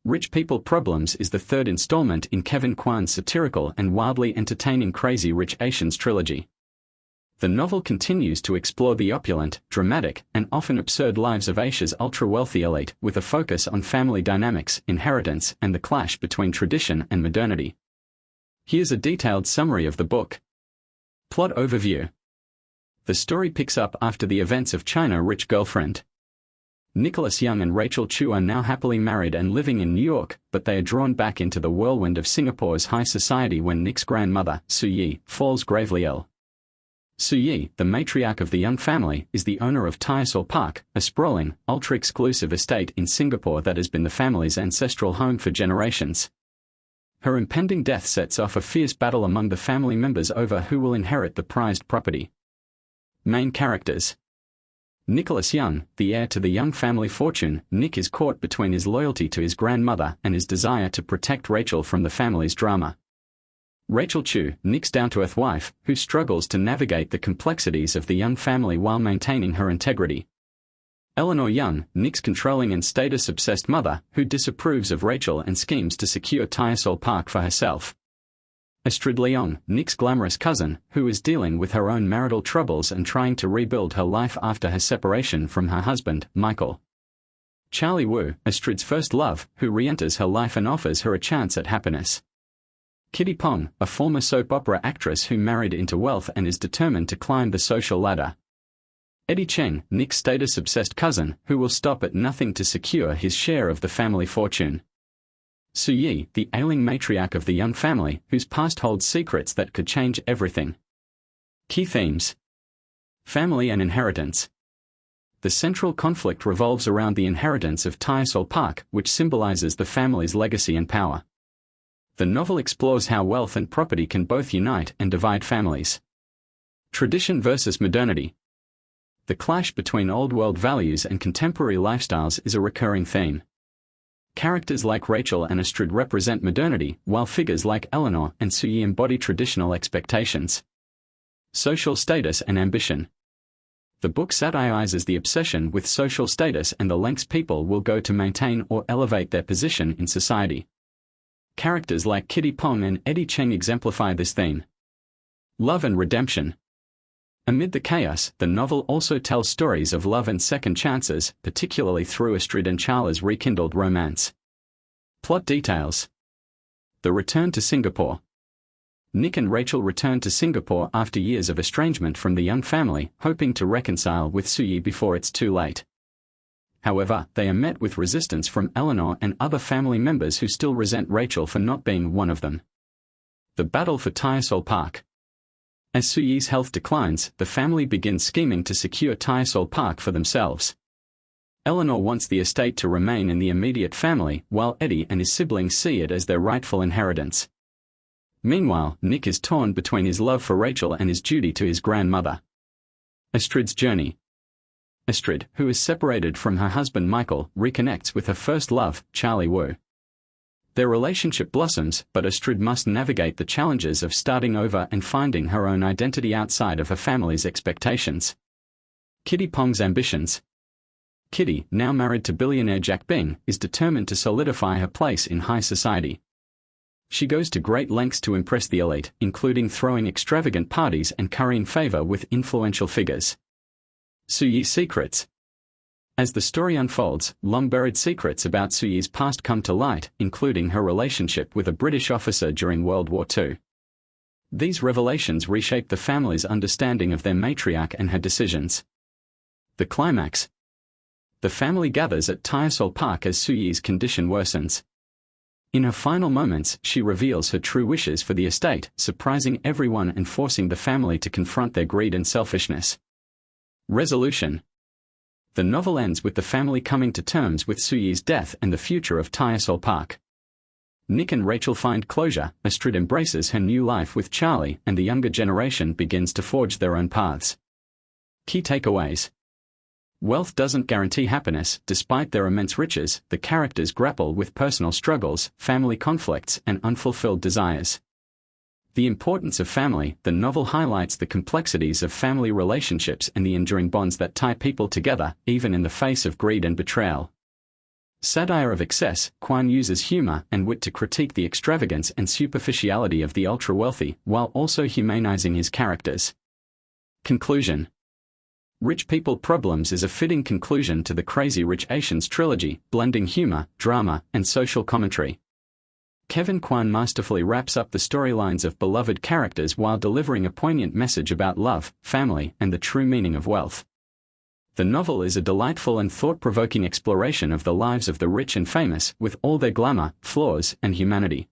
Rich People Problems is the third installment in Kevin Kwan's satirical and wildly entertaining Crazy Rich Asians trilogy. The novel continues to explore the opulent, dramatic, and often absurd lives of Asia's ultra-wealthy elite with a focus on family dynamics, inheritance, and the clash between tradition and modernity. Here's a detailed summary of the book. Plot overview. The story picks up after the events of China Rich Girlfriend. Nicholas Young and Rachel Chu are now happily married and living in New York, but they are drawn back into the whirlwind of Singapore's high society when Nick's grandmother, Su Yi, falls gravely ill. Su Yi, the matriarch of the Young family, is the owner of Tyersall Park, a sprawling, ultra-exclusive estate in Singapore that has been the family's ancestral home for generations. Her impending death sets off a fierce battle among the family members over who will inherit the prized property. Main characters. Nicholas Young, the heir to the Young family fortune. Nick is caught between his loyalty to his grandmother and his desire to protect Rachel from the family's drama. Rachel Chu, Nick's down-to-earth wife, who struggles to navigate the complexities of the Young family while maintaining her integrity. Eleanor Young, Nick's controlling and status-obsessed mother, who disapproves of Rachel and schemes to secure Tyersall Park for herself. Astrid Leong, Nick's glamorous cousin, who is dealing with her own marital troubles and trying to rebuild her life after her separation from her husband, Michael. Charlie Wu, Astrid's first love, who re-enters her life and offers her a chance at happiness. Kitty Pong, a former soap opera actress who married into wealth and is determined to climb the social ladder. Eddie Cheng, Nick's status-obsessed cousin, who will stop at nothing to secure his share of the family fortune. Su Yi, the ailing matriarch of the Young family, whose past holds secrets that could change everything. Key themes. Family and inheritance. The central conflict revolves around the inheritance of Tyersall Park, which symbolizes the family's legacy and power. The novel explores how wealth and property can both unite and divide families. Tradition versus modernity. The clash between old-world values and contemporary lifestyles is a recurring theme. Characters like Rachel and Astrid represent modernity, while figures like Eleanor and Su Yi embody traditional expectations. Social status and ambition. The book satirizes the obsession with social status and the lengths people will go to maintain or elevate their position in society. Characters like Kitty Pong and Eddie Cheng exemplify this theme. Love and redemption. Amid the chaos, the novel also tells stories of love and second chances, particularly through Astrid and Charlie's rekindled romance. Plot details. The return to Singapore. Nick and Rachel return to Singapore after years of estrangement from the Young family, hoping to reconcile with Su Yi before it's too late. However, they are met with resistance from Eleanor and other family members who still resent Rachel for not being one of them. The battle for Tyersall Park. As Su Yi's health declines, the family begins scheming to secure Tyersall Park for themselves. Eleanor wants the estate to remain in the immediate family, while Eddie and his siblings see it as their rightful inheritance. Meanwhile, Nick is torn between his love for Rachel and his duty to his grandmother. Astrid's journey. Astrid, who is separated from her husband Michael, reconnects with her first love, Charlie Wu. Their relationship blossoms, but Astrid must navigate the challenges of starting over and finding her own identity outside of her family's expectations. Kitty Pong's ambitions. Kitty, now married to billionaire Jack Bing, is determined to solidify her place in high society. She goes to great lengths to impress the elite, including throwing extravagant parties and currying favor with influential figures. Su Yi's secrets. As the story unfolds, long-buried secrets about Su Yi's past come to light, including her relationship with a British officer during World War II. These revelations reshape the family's understanding of their matriarch and her decisions. The climax. The family gathers at Tyersall Park as Su Yi's condition worsens. In her final moments, she reveals her true wishes for the estate, surprising everyone and forcing the family to confront their greed and selfishness. Resolution. The novel ends with the family coming to terms with Su Yi's death and the future of Tyersall Park. Nick and Rachel find closure, Astrid embraces her new life with Charlie, and the younger generation begins to forge their own paths. Key takeaways. Wealth doesn't guarantee happiness. Despite their immense riches, the characters grapple with personal struggles, family conflicts, and unfulfilled desires. The importance of family. The novel highlights the complexities of family relationships and the enduring bonds that tie people together, even in the face of greed and betrayal. Satire of excess, Kwan uses humor and wit to critique the extravagance and superficiality of the ultra-wealthy, while also humanizing his characters. Conclusion. Rich People Problems is a fitting conclusion to the Crazy Rich Asians trilogy, blending humor, drama, and social commentary. Kevin Kwan masterfully wraps up the storylines of beloved characters while delivering a poignant message about love, family, and the true meaning of wealth. The novel is a delightful and thought-provoking exploration of the lives of the rich and famous, with all their glamour, flaws, and humanity.